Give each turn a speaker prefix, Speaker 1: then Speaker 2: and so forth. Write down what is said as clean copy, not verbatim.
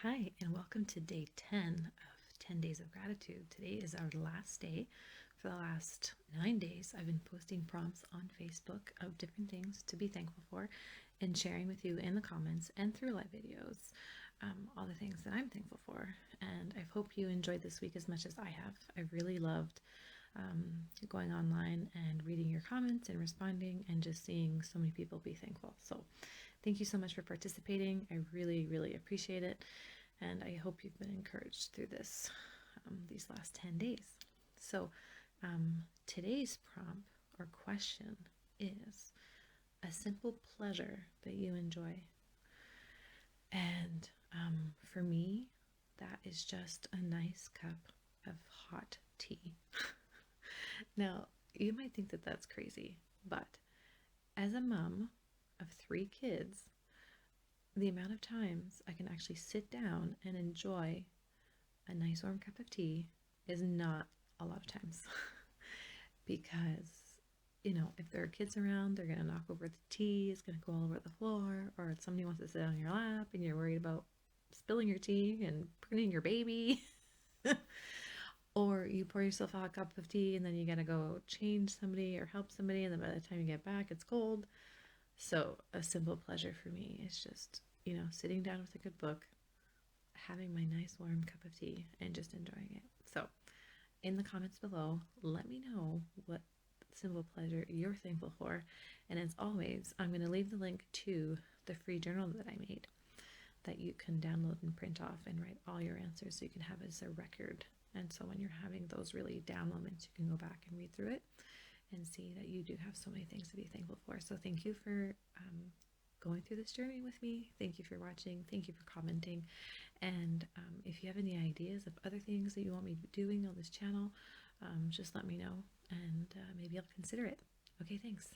Speaker 1: Hi, and welcome to day 10 of 10 Days of Gratitude. Today is our last day. For the last 9 days, I've been posting prompts on Facebook of different things to be thankful for and sharing with you in the comments and through live videos all the things that I'm thankful for. And I hope you enjoyed this week as much as I have. I really loved going online and reading your comments and responding and just seeing so many people be thankful. So thank you so much for participating. I really, really appreciate it. And I hope you've been encouraged through these last 10 days. So today's prompt or question is a simple pleasure that you enjoy. And for me, that is just a nice cup of hot tea. Now, you might think that that's crazy, but as a mom of 3 kids, the amount of times I can actually sit down and enjoy a nice warm cup of tea is not a lot of times. Because, if there are kids around, they're going to knock over the tea, it's going to go all over the floor, or somebody wants to sit on your lap and you're worried about spilling your tea and burning your baby. Or you pour yourself out a cup of tea and then you gotta go change somebody or help somebody, and then by the time you get back, it's cold. So, a simple pleasure for me is just, sitting down with a good book, having my nice warm cup of tea, and just enjoying it. So, in the comments below, let me know what simple pleasure you're thankful for. And as always, I'm going to leave the link to the free journal that I made that you can download and print off and write all your answers so you can have it as a record. And so when you're having those really down moments, you can go back and read through it and see that you do have so many things to be thankful for. So thank you for going through this journey with me. Thank you for watching. Thank you for commenting. And if you have any ideas of other things that you want me to be doing on this channel, just let me know and maybe I'll consider it. Okay, thanks.